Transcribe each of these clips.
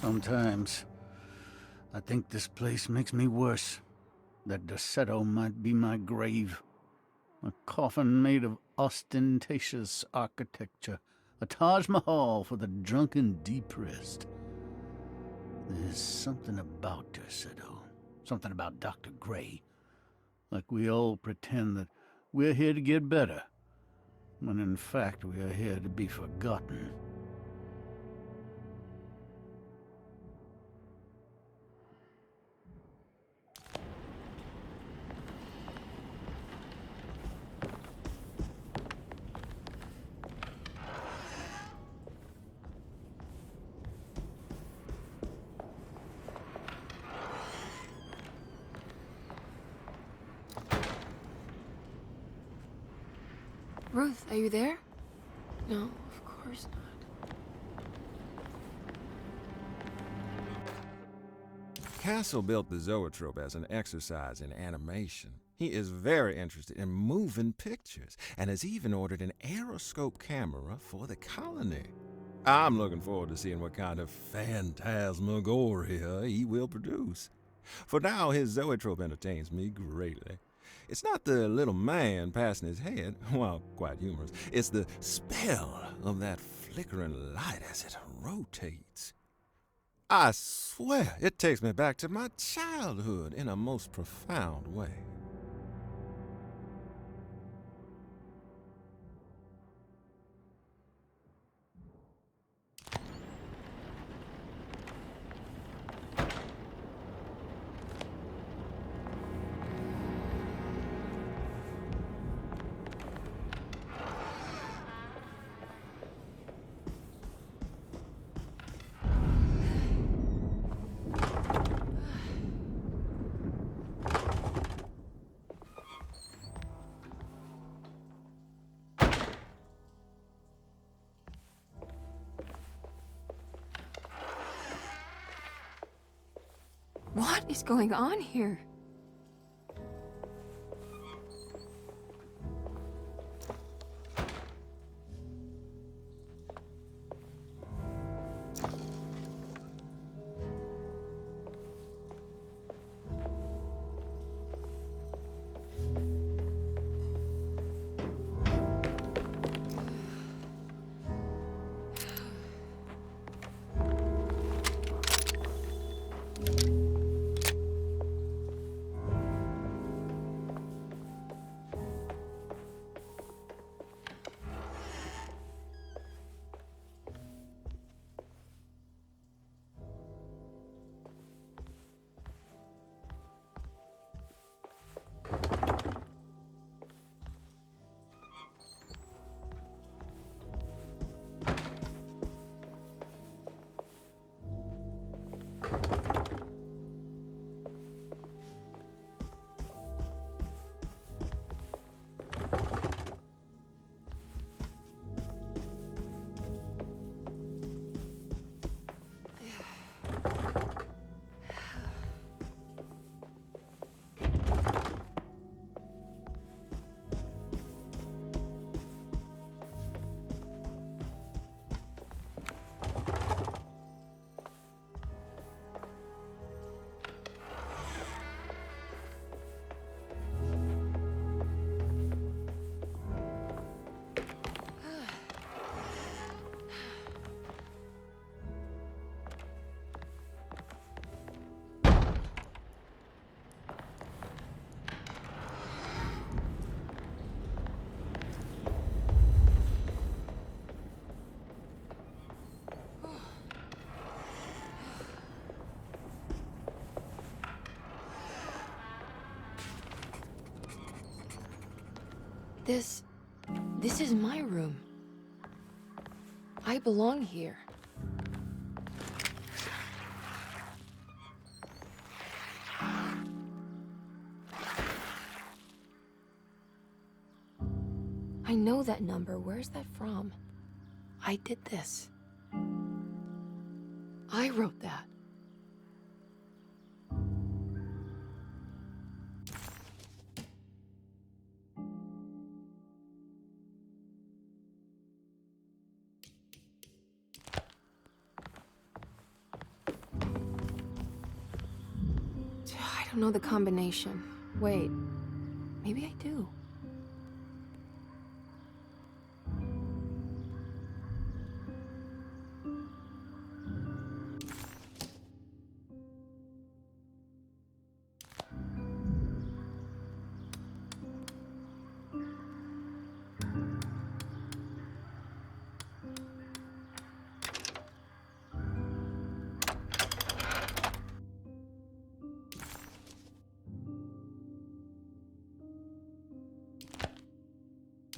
Sometimes I think this place makes me worse. That Dorsetto might be my grave. A coffin made of ostentatious architecture. A Taj Mahal for the drunken depressed. There's something about Dorsetto. Something about Dr. Gray. Like we all pretend that we're here to get better, when in fact we are here to be forgotten. Ruth, are you there? No, of course not. Castle built the zoetrope as an exercise in animation. He is very interested in moving pictures and has even ordered an aeroscope camera for the colony. I'm looking forward to seeing what kind of phantasmagoria he will produce. For now, his zoetrope entertains me greatly. It's not the little man passing his head, while quite humorous. It's the spell of that flickering light as it rotates. I swear, it takes me back to my childhood in a most profound way. What is going on here? This is my room. I belong here. I know that number. Where's that from? I did this. I wrote that. don't know the combination. Wait, maybe I do.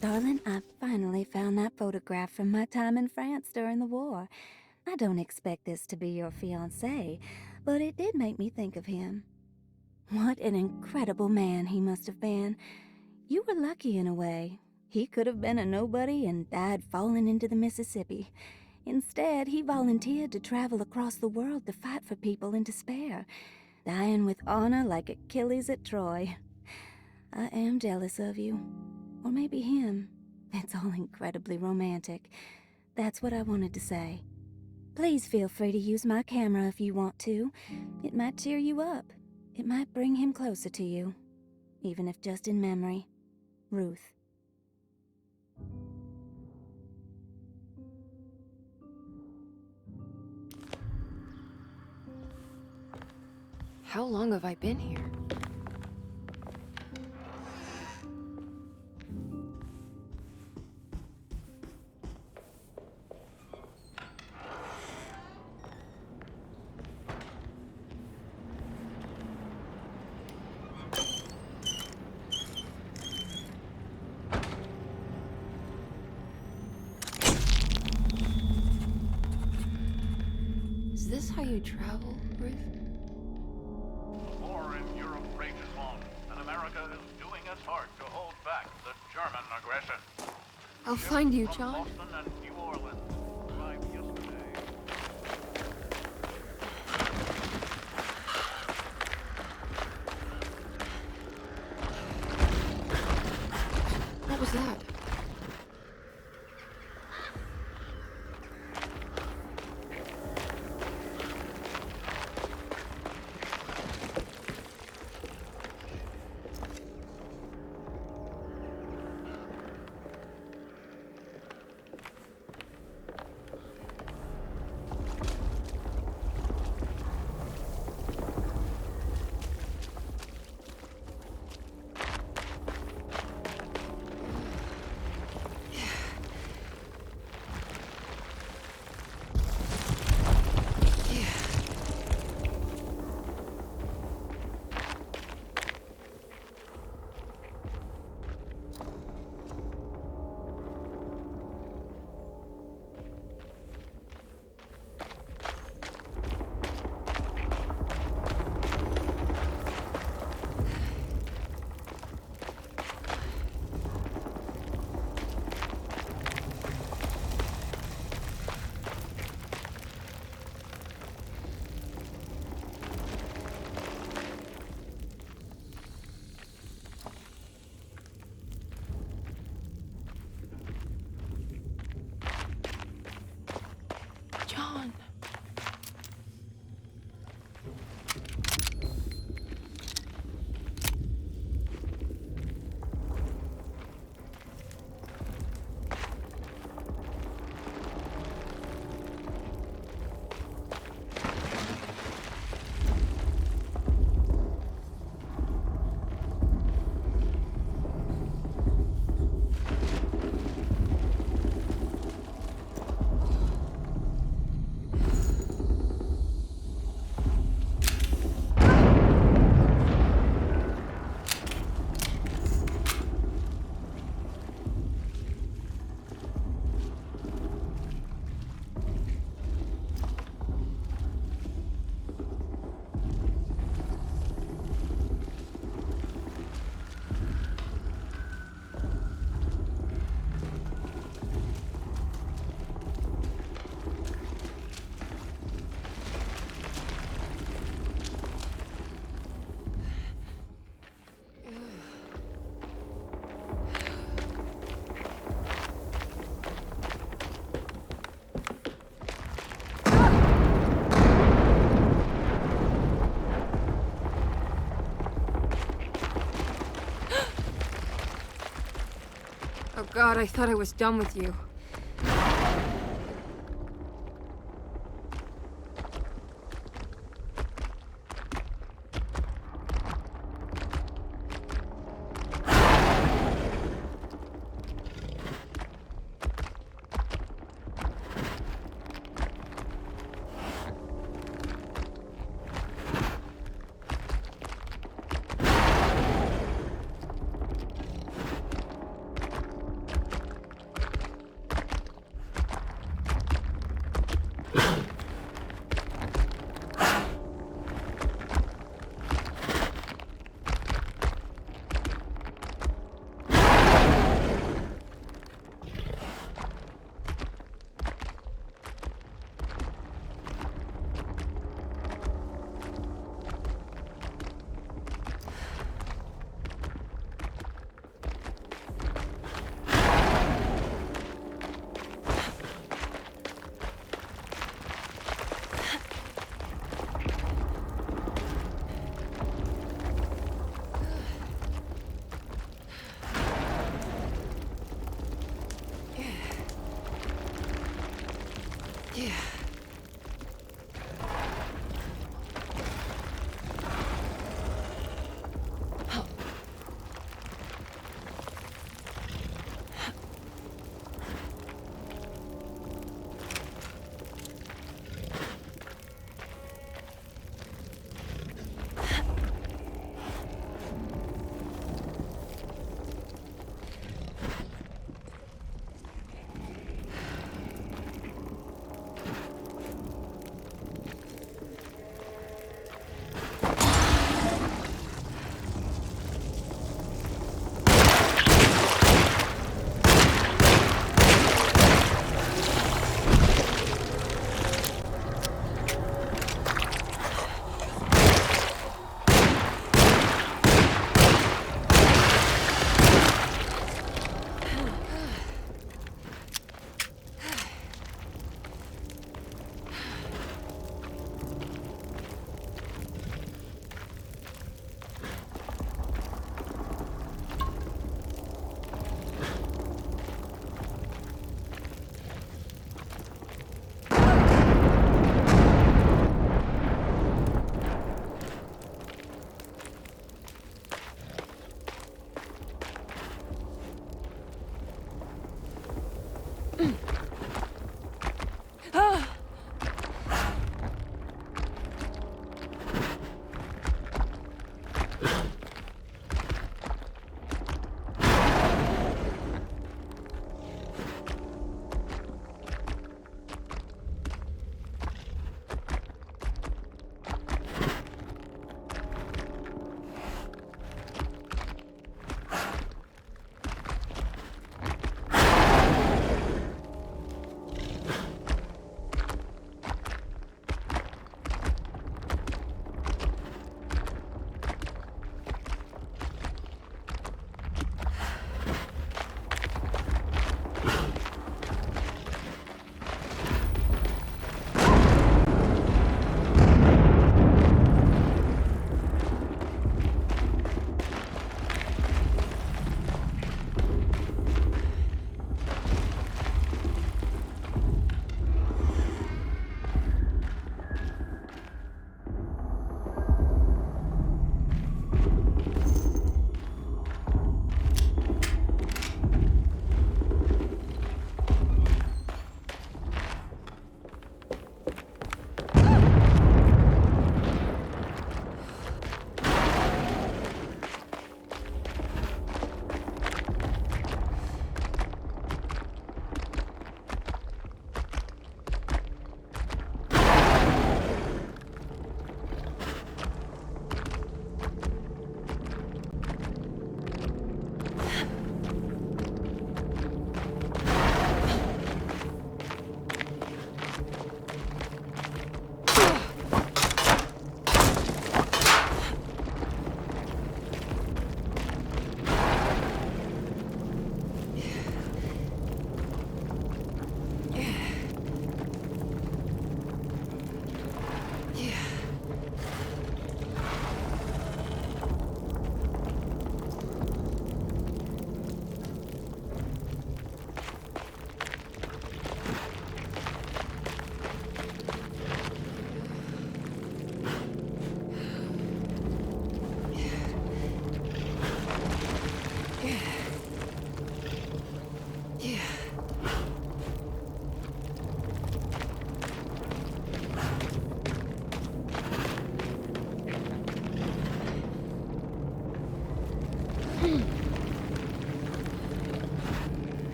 Darling, I finally found that photograph from my time in France during the war. I don't expect this to be your fiancé, but it did make me think of him. What an incredible man he must have been. You were lucky in a way. He could have been a nobody and died falling into the Mississippi. Instead, he volunteered to travel across the world to fight for people in despair, dying with honor like Achilles at Troy. I am jealous of you. Or maybe him. It's all incredibly romantic. That's what I wanted to say. Please feel free to use my camera if you want to. It might cheer you up. It might bring him closer to you. Even if just in memory. Ruth. How long have I been here? Is this how you travel, Ruth? The war in Europe rages on, and America is doing its part to hold back the German aggression. I'll find you, From John. Boston and New Orleans arrived yesterday. What was that? God, I thought I was done with you. Yeah.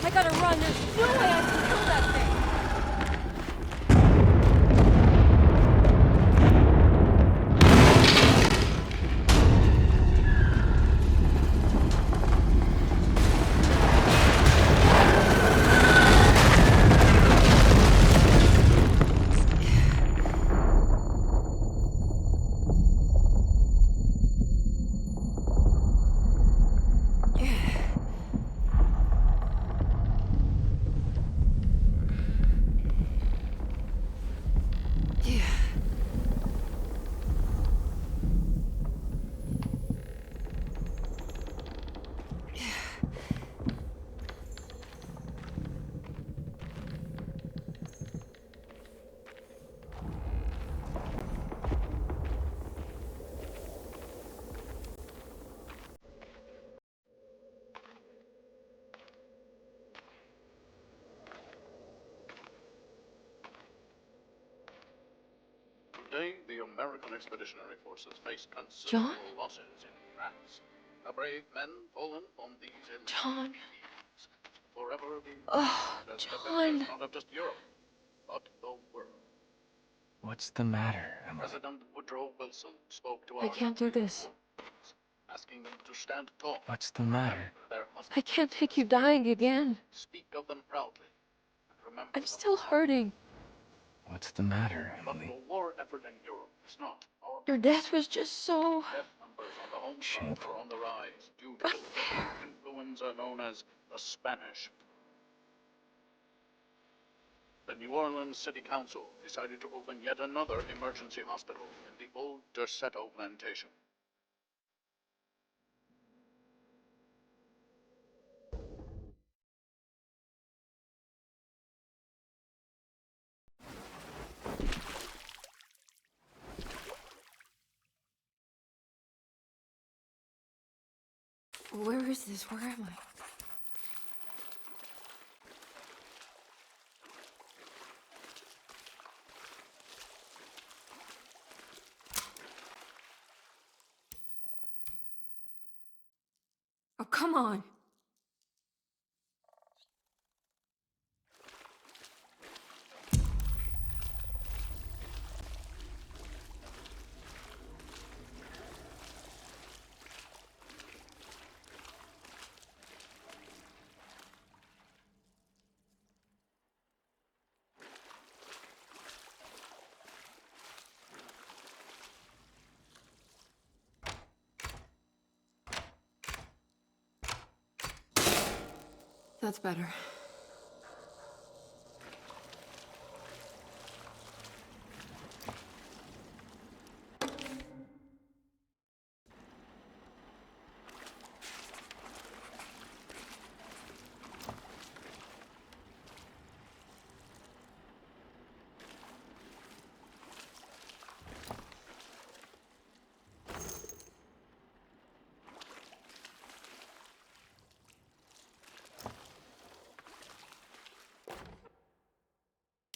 I gotta run. There's no way I can kill that thing. Today, the American Expeditionary Forces face John? considerable losses in France. A brave men fallen on these John. fields, forever being Oh, as John. defenders not of just Europe, but the world. What's the matter, Emily? President Woodrow Wilson spoke to I our can't do this. asking them to stand tall. What's the matter? Their husbands. I can't take you dying again. Speak of them proudly. And remember I'm them. still hurting. What's the matter, But Emily? the war effort in Europe is not our Your death was just so death numbers on the home front Shameful. are on the rise due to unfair. the influenza known as the Spanish. The New Orleans City Council decided to open yet another emergency hospital in the old Derceto plantation. Where is this? Where am I? Oh, come on. That's better.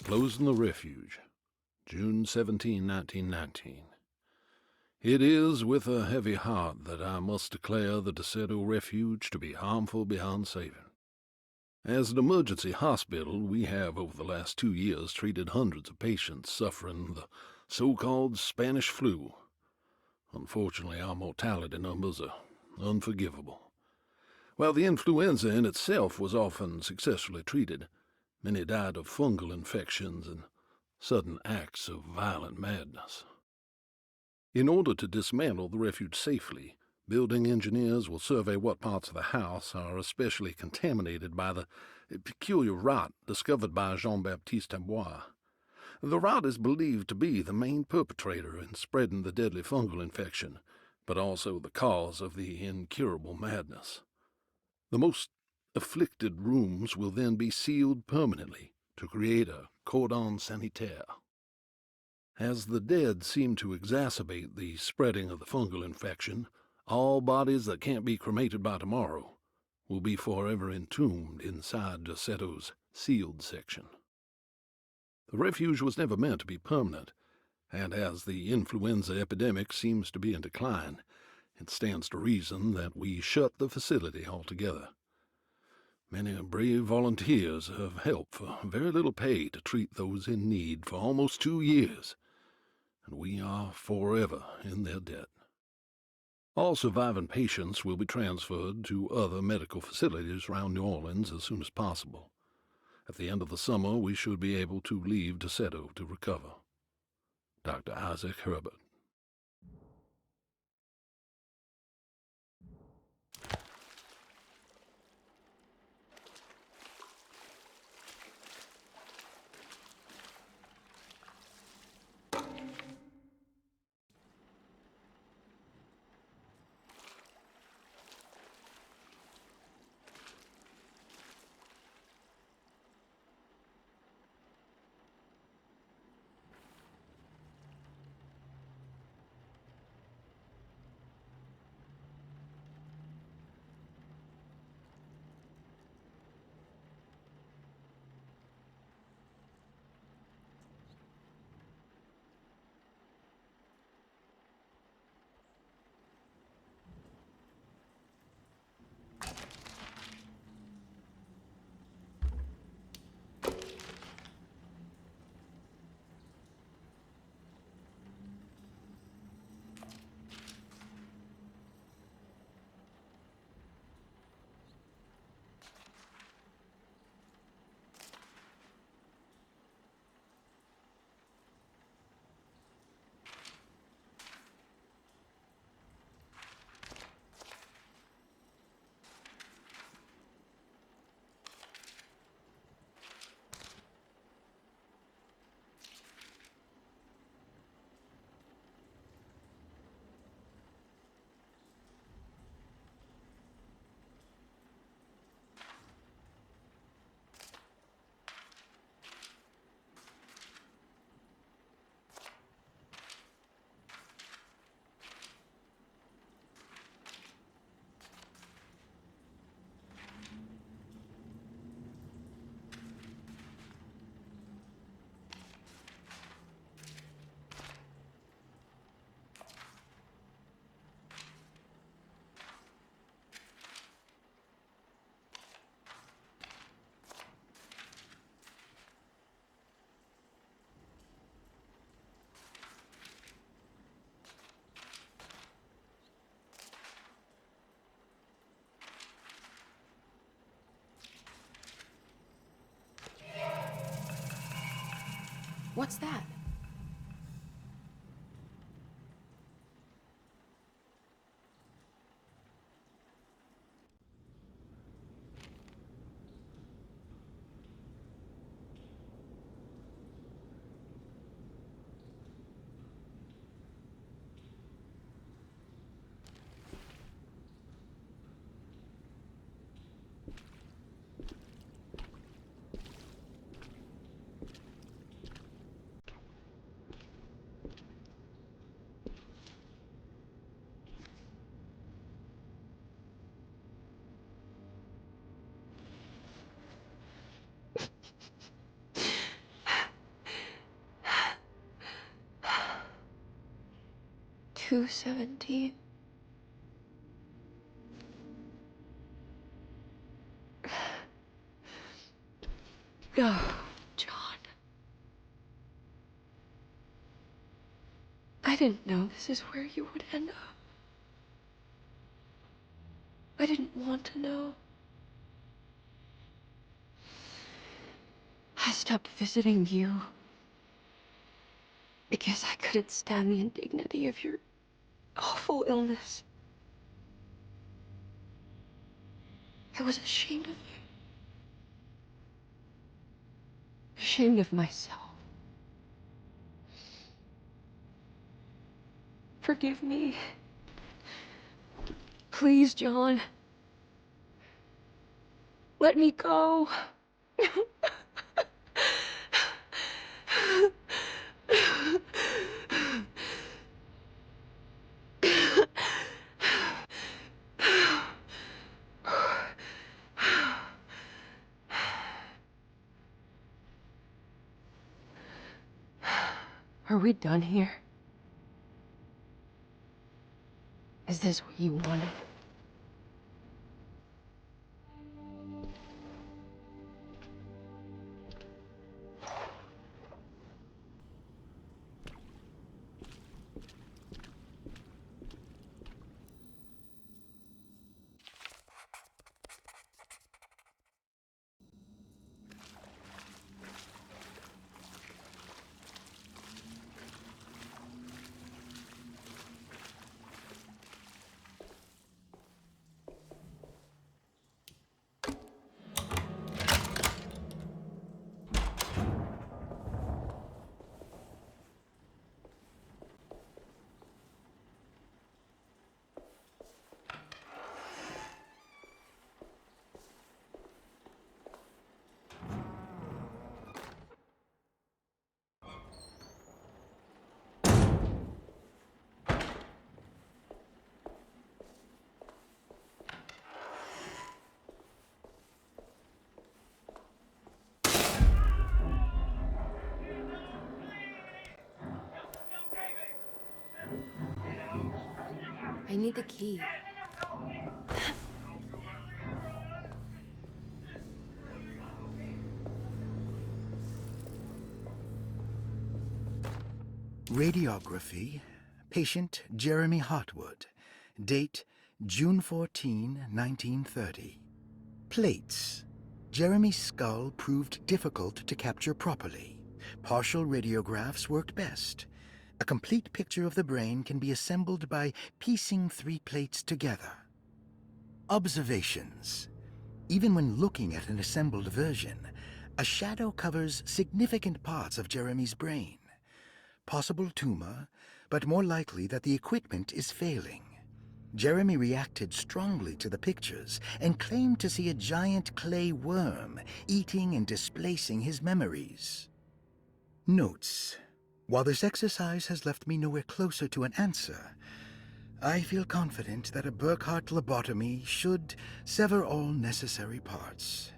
Closing the Refuge, June 17, 1919. It is with a heavy heart that I must declare the Derceto Refuge to be harmful beyond saving. As an emergency hospital, we have over the last 2 years treated hundreds of patients suffering the so-called Spanish flu. Unfortunately, our mortality numbers are unforgivable. While the influenza in itself was often successfully treated, many died of fungal infections and sudden acts of violent madness. In order to dismantle the refuge safely, building engineers will survey what parts of the house are especially contaminated by the peculiar rot discovered by Jean-Baptiste Tabois. The rot is believed to be the main perpetrator in spreading the deadly fungal infection, but also the cause of the incurable madness. The most afflicted rooms will then be sealed permanently to create a cordon sanitaire. As the dead seem to exacerbate the spreading of the fungal infection, all bodies that can't be cremated by tomorrow will be forever entombed inside Derceto's sealed section. The refuge was never meant to be permanent, and as the influenza epidemic seems to be in decline, it stands to reason that we shut the facility altogether. Many brave volunteers have helped for very little pay to treat those in need for almost 2 years, and we are forever in their debt. All surviving patients will be transferred to other medical facilities around New Orleans as soon as possible. At the end of the summer, we should be able to leave DeSoto to recover. Dr. Isaac Herbert. What's that? $2.17. Oh, John. I didn't know this is where you would end up. I didn't want to know. I stopped visiting you because I couldn't stand the indignity of your awful illness. I was ashamed of you. Ashamed of myself. Forgive me. Please, John. Let me go. Are we done here? Is this what you wanted? I need the key. Radiography. Patient Jeremy Hartwood. Date June 14, 1930. Plates. Jeremy's skull proved difficult to capture properly. Partial radiographs worked best. A complete picture of the brain can be assembled by piecing 3 plates together. Observations. Even when looking at an assembled version, a shadow covers significant parts of Jeremy's brain. Possible tumor, but more likely that the equipment is failing. Jeremy reacted strongly to the pictures and claimed to see a giant clay worm eating and displacing his memories. Notes. While this exercise has left me nowhere closer to an answer, I feel confident that a Burkhardt lobotomy should sever all necessary parts.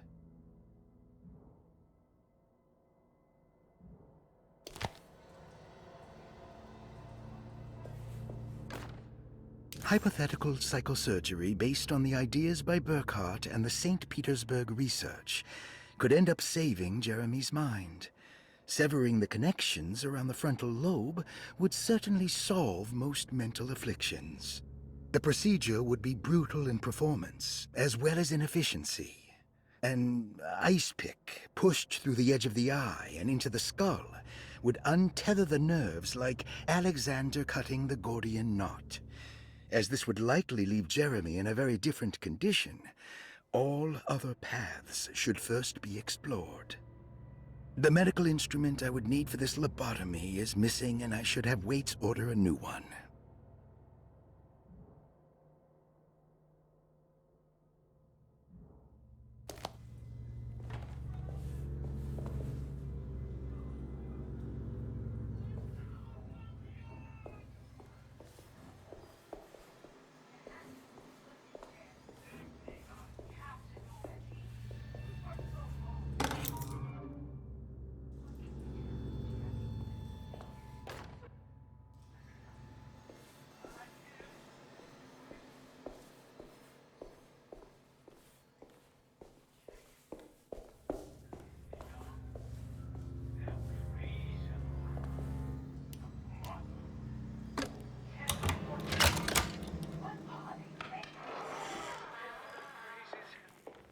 Hypothetical psychosurgery based on the ideas by Burkhardt and the St. Petersburg research could end up saving Jeremy's mind. Severing the connections around the frontal lobe would certainly solve most mental afflictions. The procedure would be brutal in performance, as well as in efficiency. An ice pick pushed through the edge of the eye and into the skull would untether the nerves like Alexander cutting the Gordian knot. As this would likely leave Jeremy in a very different condition, all other paths should first be explored. The medical instrument I would need for this lobotomy is missing, and I should have Waits order a new one.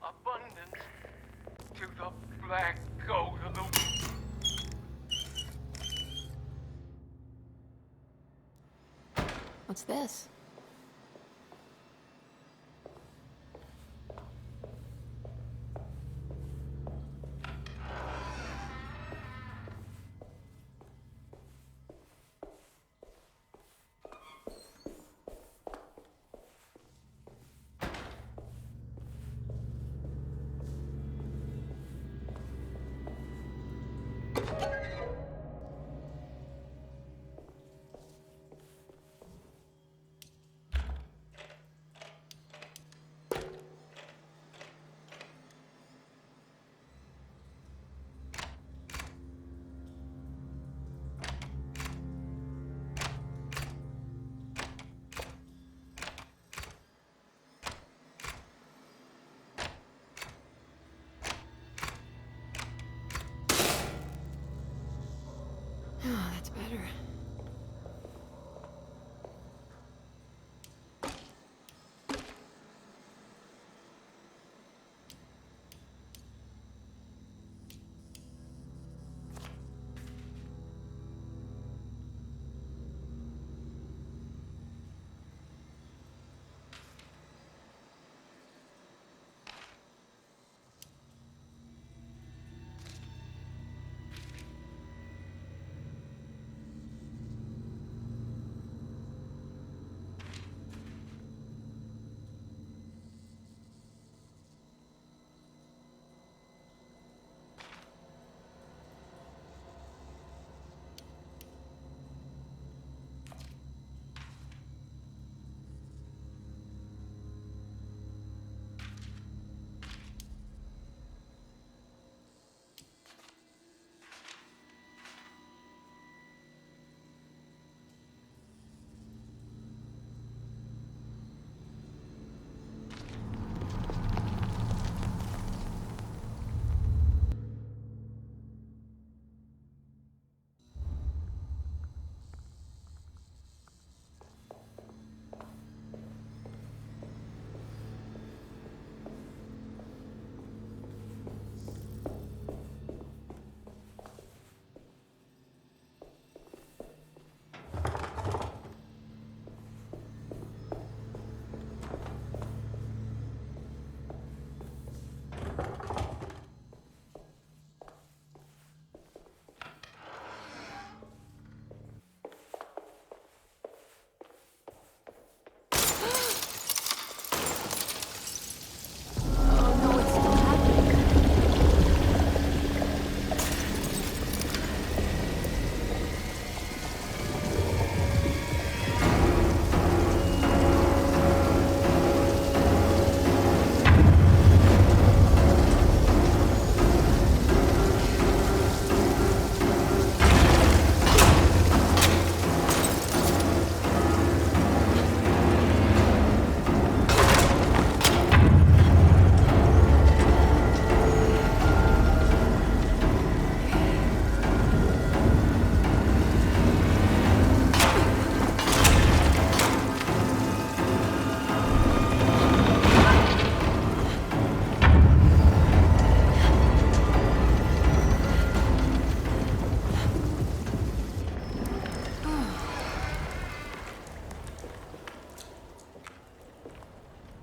Abundance to the black goat of the... What's this?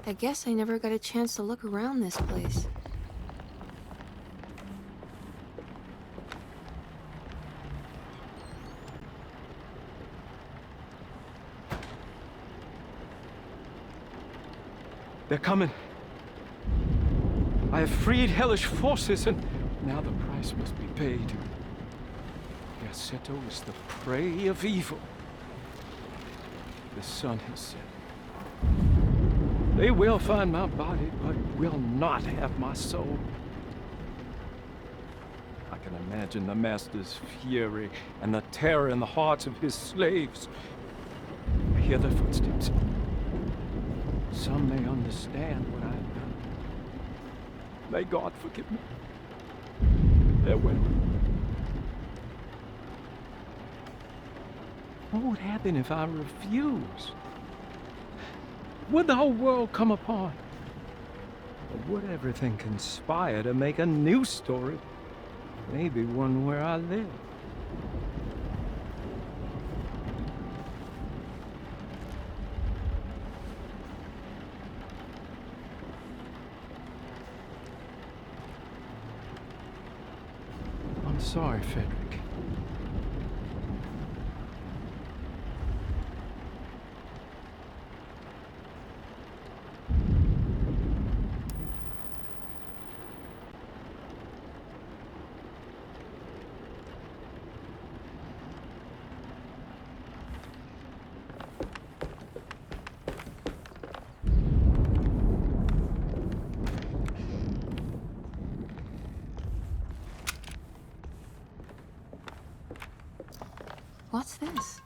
I guess I never got a chance to look around this place. They're coming. I have freed hellish forces, and now the price must be paid. Yaseto is the prey of evil. The sun has set. They will find my body, but will not have my soul. I can imagine the Master's fury and the terror in the hearts of his slaves. I hear their footsteps. Some may understand what I have done. May God forgive me. Farewell. What would happen if I refused? Would the whole world come apart? Or would everything conspire to make a new story? Maybe one where I live. I'm sorry, Frederick. What's this?